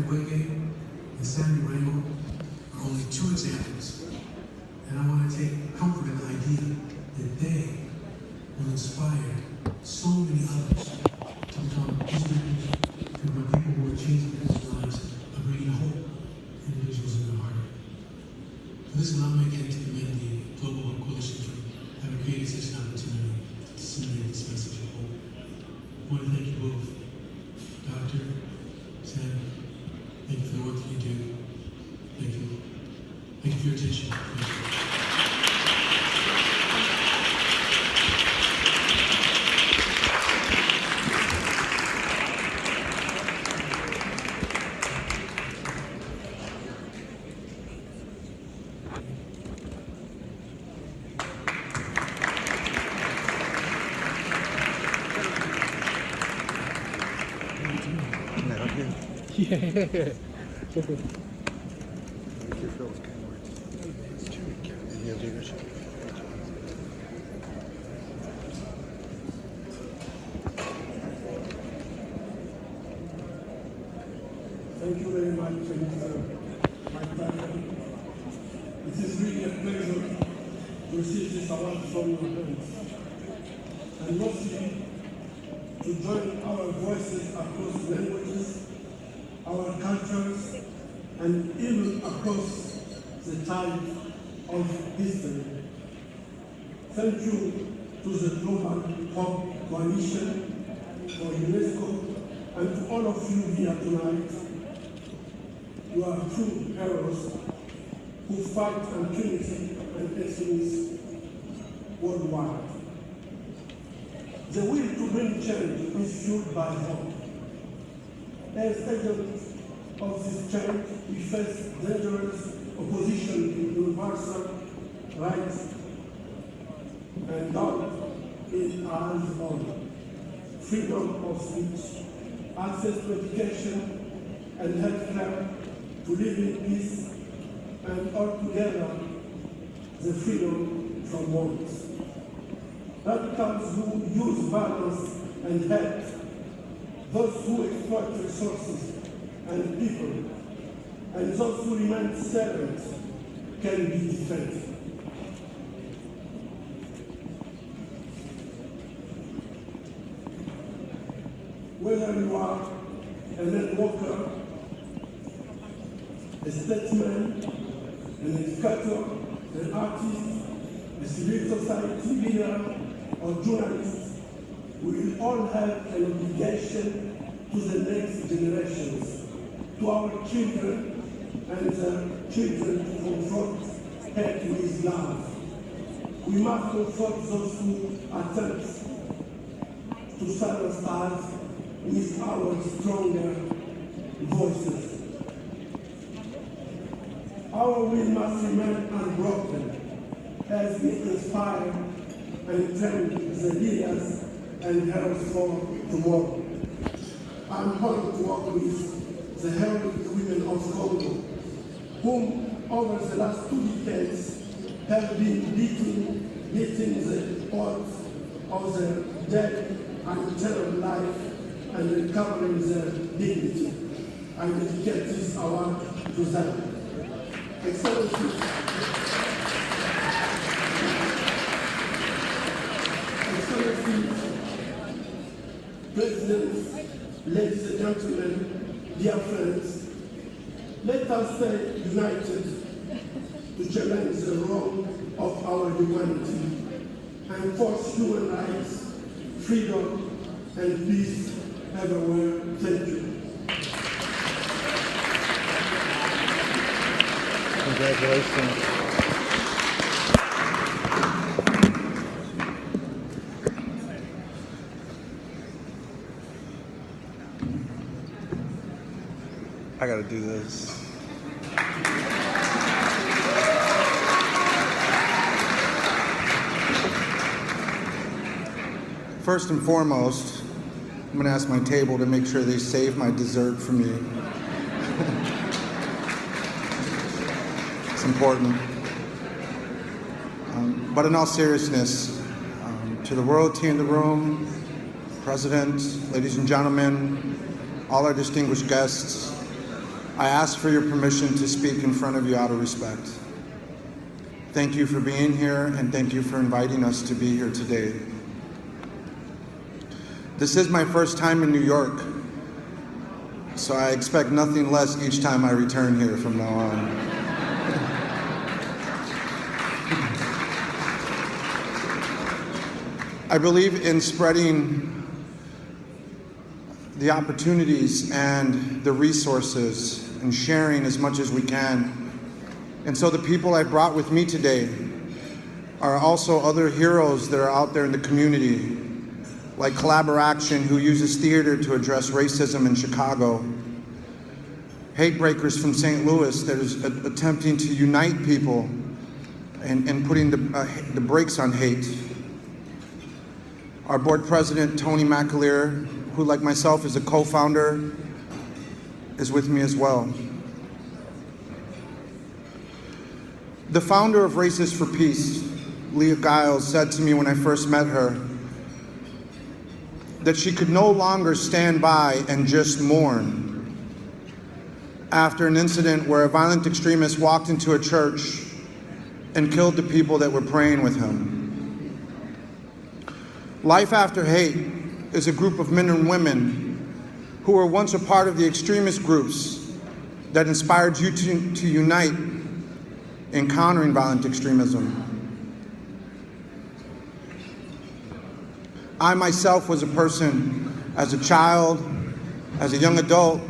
Mukwege and Sandy Rainbow are only two examples. And I want to take comfort in the idea that they will inspire so many others to become peacemakers, to become people who are changing people's lives, of bringing hope to individuals in their heart. So this is not my again to commend the Global Coalition for having created such an opportunity to disseminate this message of hope. I want to thank you both, Dr. Sam. Thank you for the work that you do. Thank you. Thank you for your attention. Thank you. Yeah. Thank you very much, my brother. It is really a pleasure to receive this award from your hands. And mostly to join our voices across languages, our cultures, and even across the tide of history. Thank you to the Global Hope Coalition, for UNESCO, and to all of you here tonight. You are true heroes who fight impunity and extremism worldwide. The will to bring change is fueled by hope. As agents of this change, we face dangerous opposition to universal rights and doubt in our own. Freedom of speech, access to education and health care, to live in peace, and altogether the freedom from wars. Radicals who use violence and hate, those who exploit resources and people, and those who remain silent can be defeated. Whether you are a networker, a statesman, an educator, an artist, a civil society leader, or journalist, we will all have an obligation to the next generations, to our children and the children to confront hate with love. We must confront those who attempt to silence us with our stronger voices. Our will must remain unbroken as we inspire and train the leaders and heroes for tomorrow. I'm honored to work with the heroic women of Congo, whom over the last 2 decades have been beating the odds of their dead and terrible life and recovering their dignity. I dedicate this award to them. Excellencies, Presidents, ladies and gentlemen, dear friends, let us stay united to challenge the wrong of our humanity and force human rights, freedom, and peace everywhere. Thank you. Congratulations. I gotta do this. First and foremost, I'm gonna ask my table to make sure they save my dessert for me. It's important. But in all seriousness, to the royalty in the room, President, ladies and gentlemen, all our distinguished guests, I ask for your permission to speak in front of you out of respect. Thank you for being here, and thank you for inviting us to be here today. This is my first time in New York, so I expect nothing less each time I return here from now on. I believe in spreading the opportunities and the resources and sharing as much as we can. And so the people I brought with me today are also other heroes that are out there in the community, like Collaboration, who uses theater to address racism in Chicago. Hate Breakers from St. Louis that is attempting to unite people and putting the brakes on hate. Our board president, Tony McAleer, who like myself is a co-founder, is with me as well. The founder of Races for Peace, Leah Giles, said to me when I first met her that she could no longer stand by and just mourn after an incident where a violent extremist walked into a church and killed the people that were praying with him. Life After Hate is a group of men and women who were once a part of the extremist groups that inspired you to unite in countering violent extremism. I myself was a person, as a child, as a young adult,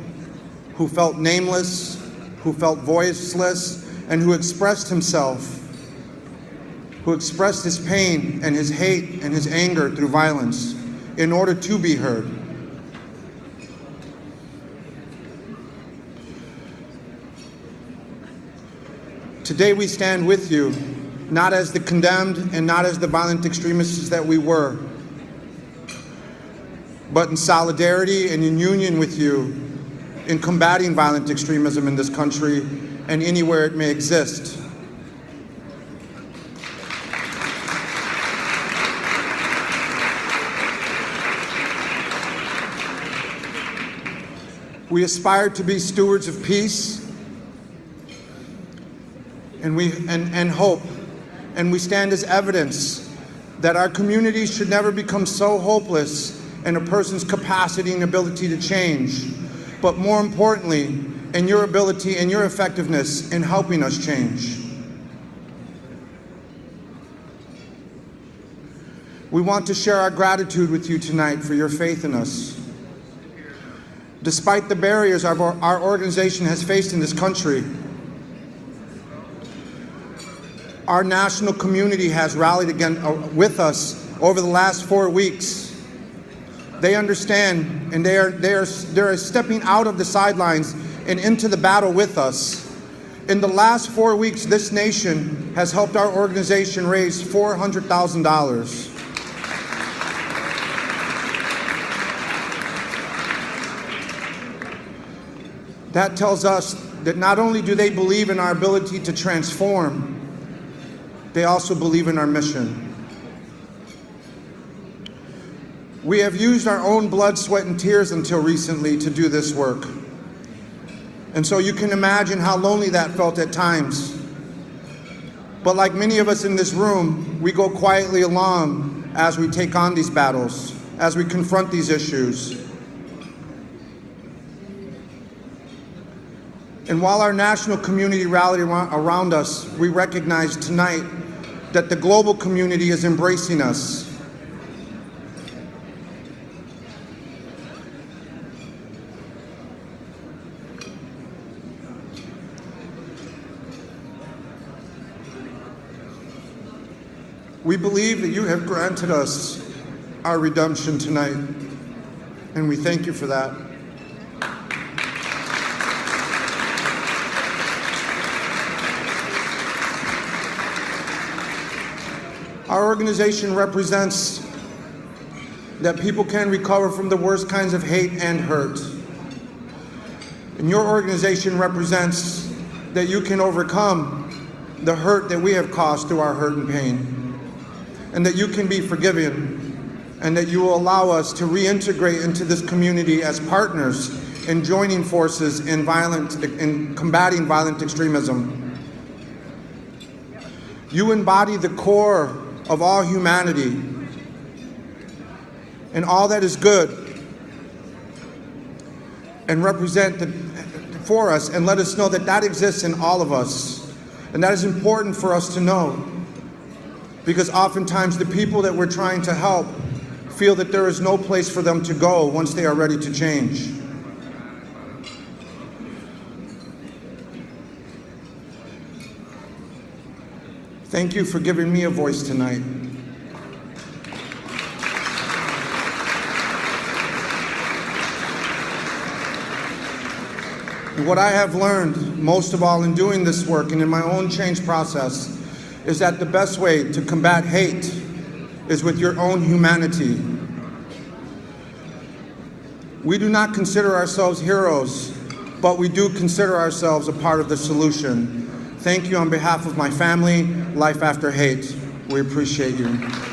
who felt nameless, who felt voiceless, and who expressed himself, who expressed his pain and his hate and his anger through violence in order to be heard. Today we stand with you, not as the condemned and not as the violent extremists that we were, but in solidarity and in union with you in combating violent extremism in this country and anywhere it may exist. We aspire to be stewards of peace and hope, and we stand as evidence that our communities should never become so hopeless in a person's capacity and ability to change, but more importantly, in your ability and your effectiveness in helping us change. We want to share our gratitude with you tonight for your faith in us. Despite the barriers our organization has faced in this country, our national community has rallied again with us over the last 4 weeks. They understand, and they are stepping out of the sidelines and into the battle with us. In the last 4 weeks, this nation has helped our organization raise $400,000. That tells us that not only do they believe in our ability to transform, they also believe in our mission. We have used our own blood, sweat, and tears until recently to do this work. And so you can imagine how lonely that felt at times. But like many of us in this room, we go quietly along as we take on these battles, as we confront these issues. And while our national community rallied around us, we recognize tonight that the global community is embracing us. We believe that you have granted us our redemption tonight, and we thank you for that. Our organization represents that people can recover from the worst kinds of hate and hurt. And your organization represents that you can overcome the hurt that we have caused through our hurt and pain, and that you can be forgiven, and that you will allow us to reintegrate into this community as partners in joining forces in combating violent extremism. You embody the core of all humanity and all that is good, and represent for us and let us know that that exists in all of us. And that is important for us to know, because oftentimes the people that we're trying to help feel that there is no place for them to go once they are ready to change. Thank you for giving me a voice tonight. And what I have learned most of all in doing this work and in my own change process is that the best way to combat hate is with your own humanity. We do not consider ourselves heroes, but we do consider ourselves a part of the solution. Thank you on behalf of my family, Life After Hate. We appreciate you.